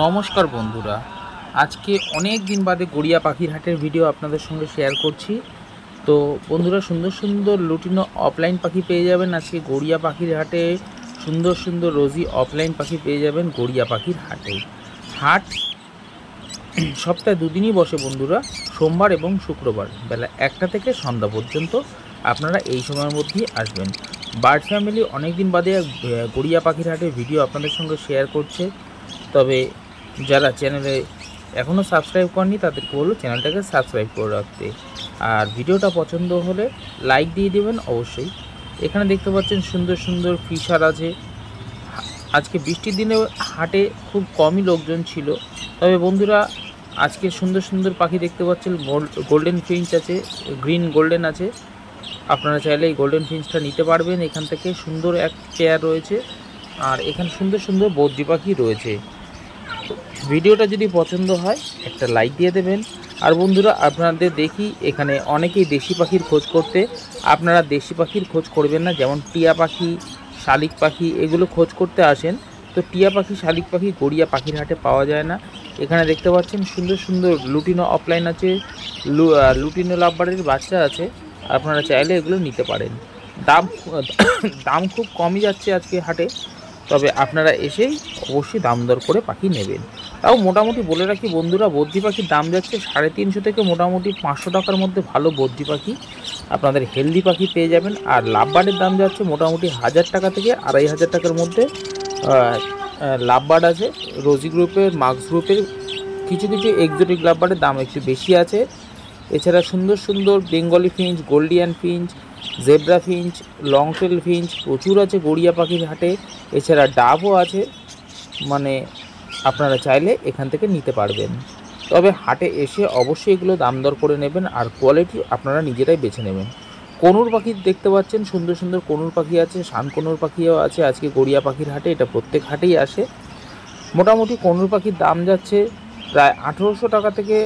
নমস্কার বন্ধুরা, আজকে অনেক দিন বাদে গড়িয়া পাখির হাটের ভিডিও আপনাদের সঙ্গে শেয়ার করছি। তো বন্ধুরা, সুন্দর সুন্দর লুটিনো অফলাইন পাখি পেয়ে যাবেন আজকে গড়িয়া পাখির হাটে। সুন্দর সুন্দর রোজি অফলাইন পাখি পেয়ে যাবেন গড়িয়া পাখির হাটে। হাট সপ্তাহে দুদিনই বসে বন্ধুরা, সোমবার এবং শুক্রবার বেলা 1টা থেকে সন্ধ্যা পর্যন্ত। আপনারা এই সময়ের মধ্যেই আসবেন। বার্ড ফ্যামিলি অনেক দিন বাদে গড়িয়া পাখির হাটের ভিডিও আপনাদের সঙ্গে শেয়ার করছে। তবে যারা চ্যানেলে এখনও সাবস্ক্রাইব করেনি তাদেরকে বলবো চ্যানেলটাকে সাবস্ক্রাইব করে রাখতে, আর ভিডিওটা পছন্দ হলে লাইক দিয়ে দেবেন অবশ্যই। এখানে দেখতে পাচ্ছেন সুন্দর সুন্দর ফিশার আছে। আজকে বৃষ্টির দিনে হাটে খুব কমই লোকজন ছিল, তবে বন্ধুরা আজকে সুন্দর সুন্দর পাখি দেখতে পাচ্ছেন। গোল্ডেন ফিঞ্চ আছে, গ্রিন গোল্ডেন আছে। আপনারা চাইলে এই গোল্ডেন ফিঞ্চটা নিতে পারবেন এখান থেকে। সুন্দর এক পেয়ার রয়েছে, আর এখানে সুন্দর সুন্দর বদ্রি পাখি রয়েছে। ভিডিওটা যদি পছন্দ হয় একটা লাইক দিয়ে দেবেন। আর বন্ধুরা, আপনাদের দেখি এখানে অনেকেই দেশি পাখির খোঁজ করতে, আপনারা দেশি পাখির খোঁজ করবেন না। যেমন টিয়া পাখি, শালিক পাখি এগুলো খোঁজ করতে আসেন, তো টিয়া পাখি শালিক পাখি গড়িয়া পাখির হাটে পাওয়া যায় না। এখানে দেখতে পাচ্ছেন সুন্দর সুন্দর লুটিনো অফলাইন আছে, লুটিনো লাভবার্ডের বাচ্চা আছে। আপনারা চাইলে এগুলো নিতে পারেন। দাম দাম খুব কমই যাচ্ছে আজকে হাটে, তবে আপনারা এসেই অবশ্যই দাম দর করে পাখি নেবেন। তাও মোটামুটি বলে রাখি বন্ধুরা, বদ্রি পাখির দাম যাচ্ছে 350 থেকে মোটামুটি 500 টাকার মধ্যে ভালো বদ্রি পাখি আপনাদের হেলদি পাখি পেয়ে যাবেন। আর লাভবার্ডের দাম যাচ্ছে মোটামুটি 1000 টাকা থেকে 2500 টাকার মধ্যে। লাভবার্ড আছে রোজি গ্রুপের, মার্কস গ্রুপের, কিছু কিছু এক্সোটিক লাভবার্ডের দাম একটু বেশি আছে। এছাড়া সুন্দর সুন্দর Bengali Finch, Gouldian Finch, zebra Finch, long tail Finch প্রচুর আছে গড়িয়া পাখির হাটে। এছাড়া ডাবও আছে, মানে আপনারা চাইলে এখান থেকে নিতে পারবেন। তবে হাটে এসে অবশ্যই এগুলো দাম দর করে নেবেন, আর কোয়ালিটি আপনারা নিজেরাই বেছে নেবেন। কনুর পাখি দেখতে পাচ্ছেন, সুন্দর সুন্দর কনুর পাখি আছে, শান কনুর পাখিও আছে আজকে গড়িয়া পাখির হাটে। এটা প্রত্যেক হাটেই আসে। মোটামুটি কনুর পাখির দাম যাচ্ছে প্রায় 1800 টাকা থেকে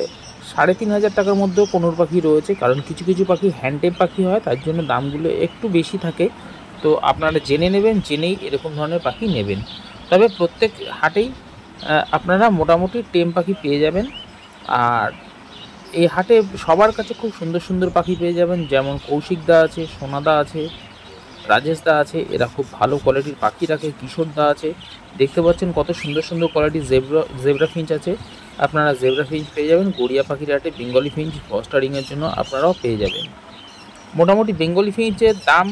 3500 টাকার মধ্যেও কনুর পাখি রয়েছে। কারণ কিছু কিছু পাখি হ্যান্ডটেম পাখি হয়, তার জন্য দামগুলো একটু বেশি থাকে। তো আপনারা জেনে নেবেন, জেনেই এরকম ধরনের পাখি নেবেন। তবে প্রত্যেক হাটেই আপনারা মোটামুটি টেম পাখি পেয়ে যাবেন। আর এই হাটে সবার কাছে খুব সুন্দর সুন্দর পাখি পেয়ে যাবেন। যেমন কৌশিকদা আছে, সোনাদা আছে, রাজেশদা আছে, এরা খুব ভালো কোয়ালিটির পাখি রাখে। কিশোরদা আছে, দেখতে পাচ্ছেন কত সুন্দর সুন্দর কোয়ালিটির জেব্রা ফিঞ্চ আছে। আপনারা জেব্রা ফিঞ্চ পেয়ে যাবেন গড়িয়া পাখির হাটে। বেঙ্গলি ফিঞ্চ ফস্টারিংয়ের জন্য আপনারাও পেয়ে যাবেন। মোটামুটি বেঙ্গলি ফিঞ্চের দাম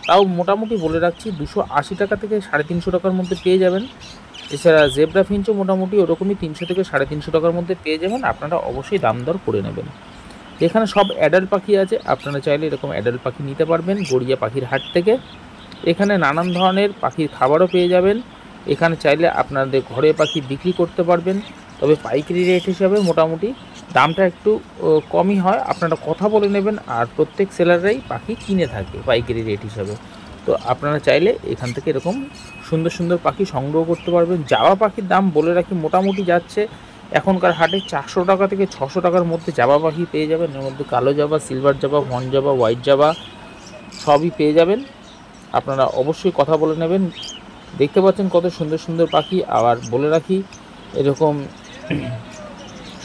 তাও মোটামুটি বলে রাখছি 280 টাকা থেকে 350 টাকার মধ্যে পেয়ে যাবেন। এছাড়া জেব্রা ফিঞ্চও মোটামুটি ওরকমই 300 থেকে 350 টাকার মধ্যে পেয়ে যাবেন। আপনারা অবশ্যই দাম দর করে নেবেন। এখানে সব অ্যাডাল্ট পাখি আছে, আপনারা চাইলে এরকম অ্যাডাল্ট পাখি নিতে পারবেন গড়িয়া পাখির হাট থেকে। এখানে নানান ধরনের পাখির খাবারও পেয়ে যাবেন। এখানে চাইলে আপনাদের ঘরে পাখি বিক্রি করতে পারবেন, তবে পাইকারি রেট হিসাবে মোটামুটি দামটা একটু কমই হয়। আপনারা কথা বলে নেবেন, আর প্রত্যেক সেলাররাই পাখি কিনে থাকে পাইকারি রেট হিসাবে। তো আপনারা চাইলে এখান থেকে এরকম সুন্দর সুন্দর পাখি সংগ্রহ করতে পারবেন। জাবা পাখির দাম বলে রাখি মোটামুটি যাচ্ছে এখনকার হাটে 400 টাকা থেকে 600 টাকার মধ্যে জাবা পাখি পেয়ে যাবেন। এর মধ্যে কালো জাবা, সিলভার জাবা, ভন জাবা, হোয়াইট জাবা সবই পেয়ে যাবেন। আপনারা অবশ্যই কথা বলে নেবেন। দেখতে পাচ্ছেন কত সুন্দর সুন্দর পাখি। আবার বলে রাখি, এরকম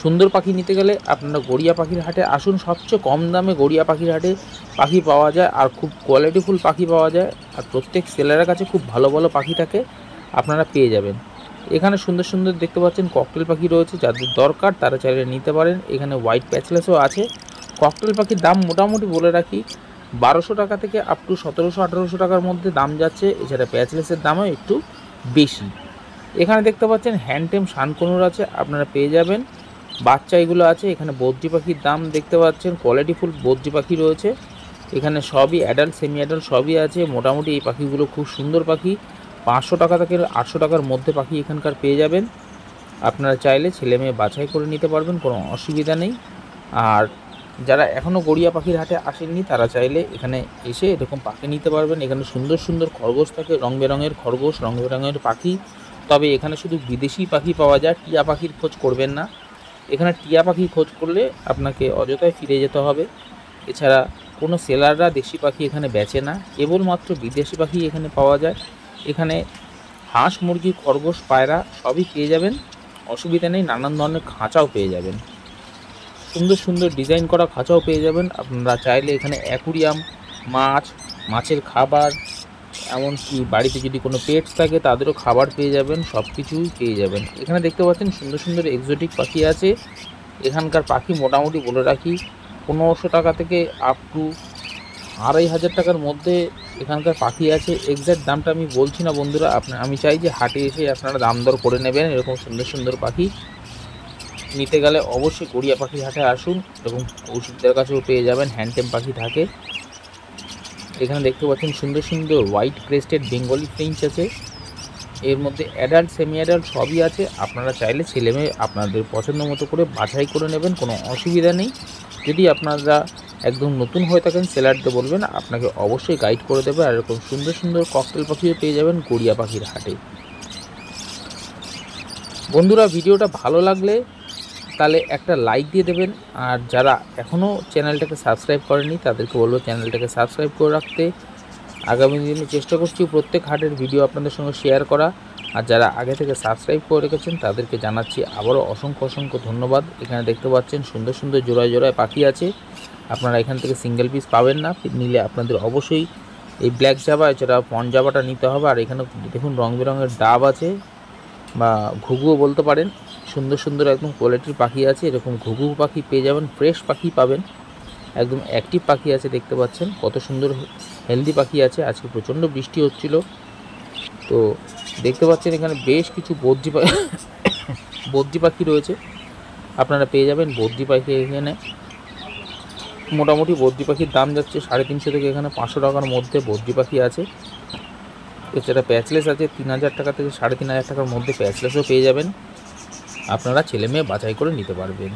সুন্দর পাখি নিতে গেলে আপনারা গড়িয়া পাখির হাটে আসুন। সবচেয়ে কম দামে গড়িয়া পাখির হাটে পাখি পাওয়া যায়, আর খুব কোয়ালিটিফুল পাখি পাওয়া যায়। আর প্রত্যেক সেলারের কাছে খুব ভালো ভালো পাখি থাকে, আপনারা পেয়ে যাবেন। এখানে সুন্দর সুন্দর দেখতে পাচ্ছেন ককটেল পাখি রয়েছে, যাদের দরকার তারা চাইলে নিতে পারেন। এখানে হোয়াইট প্যাচলেসও আছে। ককটেল পাখির দাম মোটামুটি বলে রাখি 1200 টাকা থেকে আপ টু 1700-1800 টাকার মধ্যে দাম যাচ্ছে। এছাড়া প্যাচলেসের দামও একটু বেশি। এখানে দেখতে পাচ্ছেন হ্যান্ডটেম শানকনুর আছে, আপনারা পেয়ে যাবেন। বাচ্চা এগুলো আছে। এখানে বদ্রি পাখির দাম দেখতে পাচ্ছেন, কোয়ালিটিফুল বদ্রি পাখি রয়েছে। এখানে সবই অ্যাডাল্ট, সেমি অ্যাডাল্ট সবই আছে। মোটামুটি এই পাখিগুলো খুব সুন্দর পাখি। 500 টাকা থেকে 800 টাকার মধ্যে পাখি এখানকার পেয়ে যাবেন। আপনারা চাইলে ছেলে মেয়ে বাছাই করে নিতে পারবেন, কোনো অসুবিধা নেই। আর যারা এখনও গড়িয়া পাখির হাটে আসেননি তারা চাইলে এখানে এসে এরকম পাখি নিতে পারবেন। এখানে সুন্দর সুন্দর খরগোশ থাকে, রং বেরঙের খরগোশ, রং বেরঙের পাখি। তবে এখানে শুধু বিদেশি পাখি পাওয়া যায়, টিয়া পাখির খোঁজ করবেন না। এখানে টিয়া পাখি খোঁজ করলে আপনাকে অযথায় ফিরে যেতে হবে। এছাড়া কোনো সেলাররা দেশি পাখি এখানে বেচে না, কেবলমাত্র বিদেশি পাখি এখানে পাওয়া যায়। এখানে হাঁস, মুরগি, খরগোশ, পায়রা সবই পেয়ে যাবেন, অসুবিধা নেই। নানান ধরনের খাঁচাও পেয়ে যাবেন, সুন্দর সুন্দর ডিজাইন করা খাঁচাও পেয়ে যাবেন। আপনারা চাইলে এখানে অ্যাকুরিয়াম, মাছ, মাছের খাবার, এমনকি বাড়িতে যদি কোনো পেটস থাকে তাদেরও খাবার পেয়ে যাবেন, সব কিছুই পেয়ে যাবেন। এখানে দেখতে পাচ্ছেন সুন্দর সুন্দর এক্সোটিক পাখি আছে। এখানকার পাখি মোটামুটি বলে রাখি 1500 টাকা থেকে আপ টু 2500 টাকার মধ্যে এখানকার পাখি আছে। এক্স্যাক্ট দামটা আমি বলছি না বন্ধুরা, আমি চাই যে হাটে এসে আপনারা দাম দর করে নেবেন। এরকম সুন্দর সুন্দর পাখি নিতে গেলে অবশ্যই গড়িয়া পাখির হাটে আসুন। এরকম কৌশিকদের কাছেও পেয়ে যাবেন, হ্যান্ডটেম পাখি থাকে। এখানে দেখতে পাচ্ছেন সুন্দর সুন্দর হোয়াইট ক্রেস্টেড বেঙ্গলি ফ্রেঞ্চ আছে। এর মধ্যে অ্যাডাল্ট, সেমি অ্যাডাল্ট সবই আছে। আপনারা চাইলে ছেলেমেয়ে আপনাদের পছন্দ মতো করে বাছাই করে নেবেন, কোনো অসুবিধা নেই। যদি আপনারা একদম নতুন হয়ে থাকেন সেলারদের বলবেন, আপনাকে অবশ্যই গাইড করে দেবে। আর এরকম সুন্দর সুন্দর ককটেল পাখিও পেয়ে যাবেন গড়িয়া পাখির হাটে। বন্ধুরা, ভিডিওটা ভালো লাগলে তাহলে একটা লাইক দিয়ে দেবেন। আর যারা এখনও চ্যানেলটাকে সাবস্ক্রাইব করেনি তাদেরকে বলবো চ্যানেলটাকে সাবস্ক্রাইব করে রাখতে। আগামী দিনে চেষ্টা করছি প্রত্যেক হাটের ভিডিও আপনাদের সঙ্গে শেয়ার করা। আর যারা আগে থেকে সাবস্ক্রাইব করে রেখেছেন তাদেরকে জানাচ্ছি আবারও অসংখ্য অসংখ্য ধন্যবাদ। এখানে দেখতে পাচ্ছেন সুন্দর সুন্দর জোড়ায় জোড়ায় পাখি আছে। আপনারা এখান থেকে সিঙ্গেল পিস পাবেন না, নিলে আপনাদের অবশ্যই এই ব্ল্যাক জাবা এছাড়া পন জাবাটা নিতে হবে। আর এখানে দেখুন রং বেরঙের ডাব আছে বা ঘুঘুও বলতে পারেন। সুন্দর সুন্দর একদম কোয়ালিটির পাখি আছে। এরকম ঘুঘু পাখি পেয়ে যাবেন, ফ্রেশ পাখি পাবেন, একদম অ্যাক্টিভ পাখি আছে। দেখতে পাচ্ছেন কত সুন্দর হেলদি পাখি আছে। আজকে প্রচণ্ড বৃষ্টি হচ্ছিল, তো দেখতে পাচ্ছেন এখানে বেশ কিছু বদ্রি পাখি রয়েছে। আপনারা পেয়ে যাবেন বদ্রি পাখি। এখানে মোটামুটি বদ্রি পাখির দাম যাচ্ছে 350 থেকে এখানে 500 টাকার মধ্যে বদ্রি পাখি আছে। এছাড়া প্যাচলেস আছে 3000 টাকা থেকে 3500 টাকার মধ্যে প্যাচলেসও পেয়ে যাবেন। আপনারা ছেলে মেয়ে বাছাই করে নিতে পারবেন।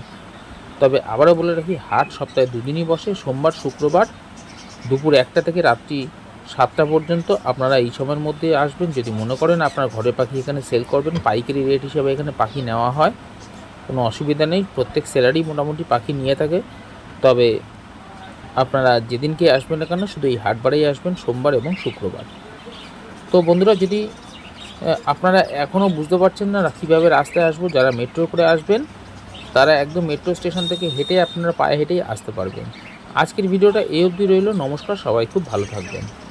তবে আবারও বলে রাখি, হাট সপ্তাহে 2 দিনই বসে, সোমবার শুক্রবার দুপুর 1টা থেকে রাত্রি 7টা পর্যন্ত। আপনারা এই সময়ের মধ্যে আসবেন। যদি মনে করেন আপনার ঘরে পাখি এখানে সেল করবেন, পাইকারি রেট হিসাবে এখানে পাখি নেওয়া হয়, কোনো অসুবিধা নেই। প্রত্যেক সেলারই মোটামুটি পাখি নিয়ে থাকে। তবে আপনারা যেদিনকে আসবেন না কেন শুধু এই হাটবারেই আসবেন, সোমবার এবং শুক্রবার। তো বন্ধুরা, যদি আপনারা এখনও বুঝতে পারছেন না কীভাবে রাস্তায় আসবো, যারা মেট্রো করে আসবেন তারা একদম মেট্রো স্টেশন থেকে হেঁটে আপনারা পায়ে হেঁটেই আসতে পারবেন। আজকের ভিডিওটা এই অবধি রইল। নমস্কার, সবাই খুব ভালো থাকবেন।